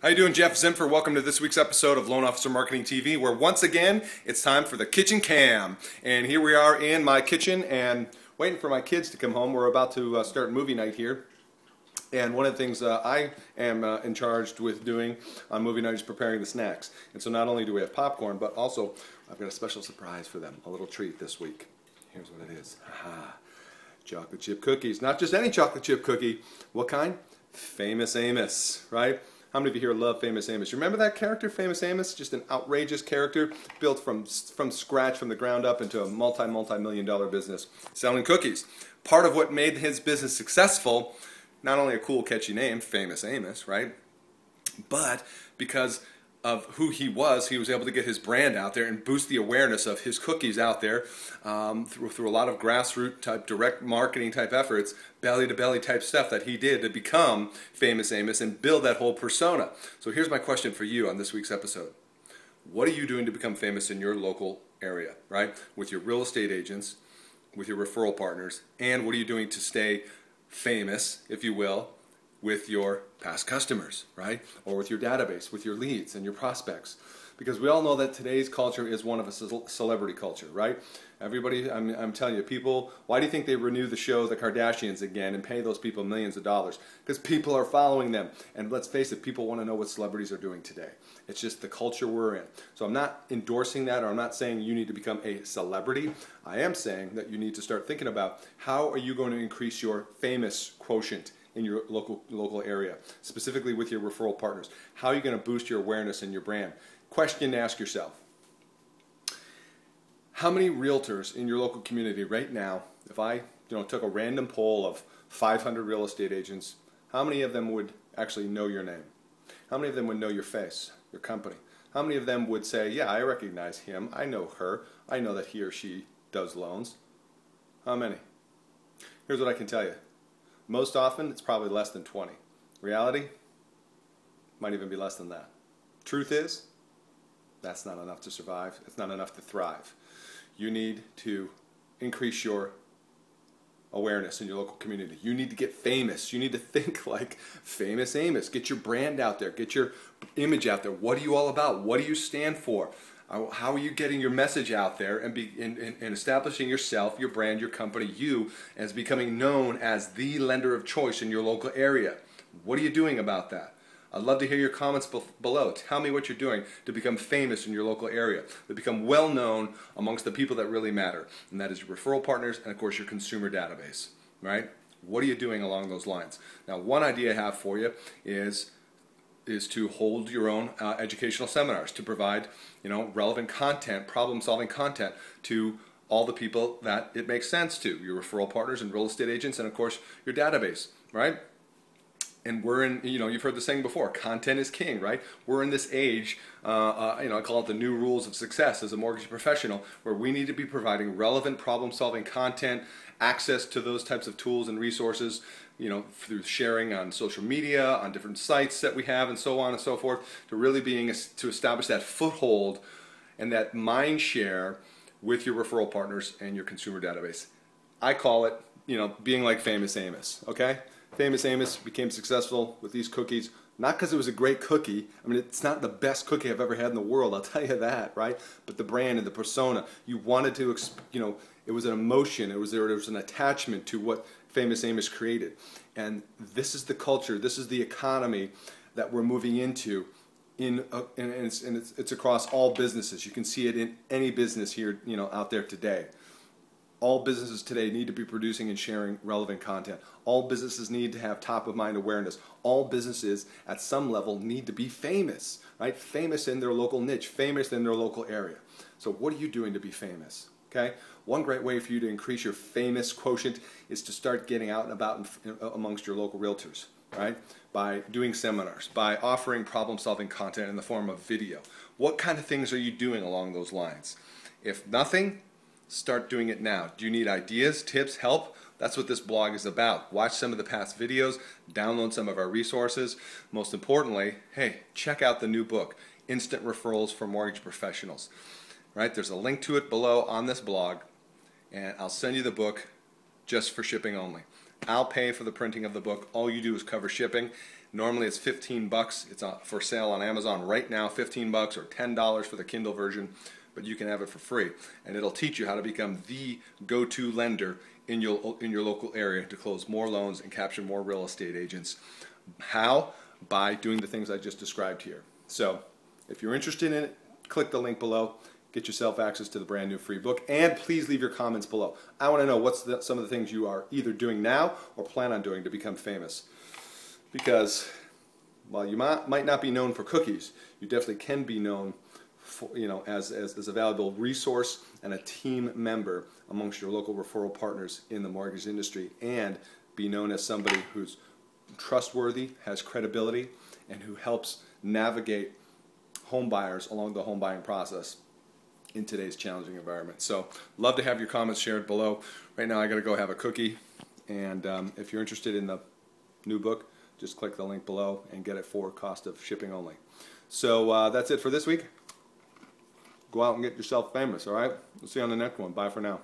How you doing? Jeff Zimfer. Welcome to this week's episode of Loan Officer Marketing TV, where once again it's time for the kitchen cam. And here we are in my kitchen and waiting for my kids to come home. We're about to start movie night here. And one of the things I am in charge with doing on movie night is preparing the snacks. And so not only do we have popcorn, but also I've got a special surprise for them, a little treat this week. Here's what it is. Aha. Chocolate chip cookies. Not just any chocolate chip cookie. What kind? Famous Amos, right? How many of you here love Famous Amos? You remember that character, Famous Amos? Just an outrageous character built from scratch, from the ground up, into a multi-million dollar business selling cookies. Part of what made his business successful, not only a cool catchy name, Famous Amos, right? But because of who he was able to get his brand out there and boost the awareness of his cookies out there through a lot of grassroots type, direct marketing type efforts, belly to belly type stuff that he did to become Famous Amos and build that whole persona. So here's my question for you on this week's episode. What are you doing to become famous in your local area, right? With your real estate agents, with your referral partners, and what are you doing to stay famous, if you will, with your past customers, right? Or with your database, with your leads and your prospects. Because we all know that today's culture is one of a celebrity culture, right? Everybody, I'm telling you, people, why do you think they renew the show The Kardashians again and pay those people millions of dollars? Because people are following them. And let's face it, people want to know what celebrities are doing today. It's just the culture we're in. So I'm not endorsing that, or I'm not saying you need to become a celebrity. I am saying that you need to start thinking about how are you going to increase your famous quotient in your local area, specifically with your referral partners. How are you going to boost your awareness and your brand? Question to ask yourself. How many realtors in your local community right now, if I took a random poll of 500 real estate agents, how many of them would actually know your name? How many of them would know your face, your company? How many of them would say, yeah, I recognize him, I know her, I know that he or she does loans? How many? Here's what I can tell you. Most often, it's probably less than 20. Reality, might even be less than that. Truth is, that's not enough to survive. It's not enough to thrive. You need to increase your awareness in your local community. You need to get famous. You need to think like Famous Amos. Get your brand out there. Get your image out there. What are you all about? What do you stand for? How are you getting your message out there and establishing yourself, your brand, your company, you as becoming known as the lender of choice in your local area? What are you doing about that? I'd love to hear your comments below. Tell me what you're doing to become famous in your local area, to become well known amongst the people that really matter, and that is your referral partners and of course your consumer database, right? What are you doing along those lines? Now, one idea I have for you is to hold your own educational seminars, to provide relevant content, problem-solving content to all the people that it makes sense to, your referral partners and real estate agents, and of course your database, right? And we're in, you've heard the saying before, content is king, right? We're in this age, I call it the new rules of success as a mortgage professional, where we need to be providing relevant problem-solving content, access to those types of tools and resources, through sharing on social media, on different sites that we have, and so on and so forth, to really to establish that foothold and that mind share with your referral partners and your consumer database. I call it, being like Famous Amos, okay? Famous Amos became successful with these cookies, not because it was a great cookie. I mean, it's not the best cookie I've ever had in the world, I'll tell you that, right? But the brand and the persona, you wanted to, it was an emotion, there was an attachment to what Famous Amos created. And this is the culture, this is the economy that we're moving into, and it's across all businesses. You can see it in any business here, out there today. All businesses today need to be producing and sharing relevant content. All businesses need to have top-of-mind awareness. All businesses, at some level, need to be famous, right? Famous in their local niche, famous in their local area. So what are you doing to be famous? Okay? One great way for you to increase your famous quotient is to start getting out and about amongst your local realtors, right? By doing seminars, by offering problem-solving content in the form of video. What kind of things are you doing along those lines? If nothing, start doing it now. Do you need ideas, tips, help? That's what this blog is about. Watch some of the past videos, download some of our resources. Most importantly, hey, check out the new book, Instant Referrals for Mortgage Professionals. Right? There's a link to it below on this blog, and I'll send you the book just for shipping only. I'll pay for the printing of the book. All you do is cover shipping. Normally it's 15 bucks. It's for sale on Amazon right now, 15 bucks or $10 for the Kindle version, but you can have it for free. And it'll teach you how to become the go-to lender in your local area to close more loans and capture more real estate agents. How? By doing the things I just described here. So if you're interested in it, click the link below. Get yourself access to the brand new free book, and please leave your comments below. I want to know what's some of the things you are either doing now or plan on doing to become famous. Because while you might not be known for cookies, you definitely can be known for, as a valuable resource and a team member amongst your local referral partners in the mortgage industry, and be known as somebody who's trustworthy, has credibility, and who helps navigate home buyers along the home buying process in today's challenging environment. So love to have your comments shared below. Right now I got to go have a cookie, and if you're interested in the new book, just click the link below and get it for cost of shipping only. So that's it for this week. Go out and get yourself famous, all right? We'll see you on the next one. Bye for now.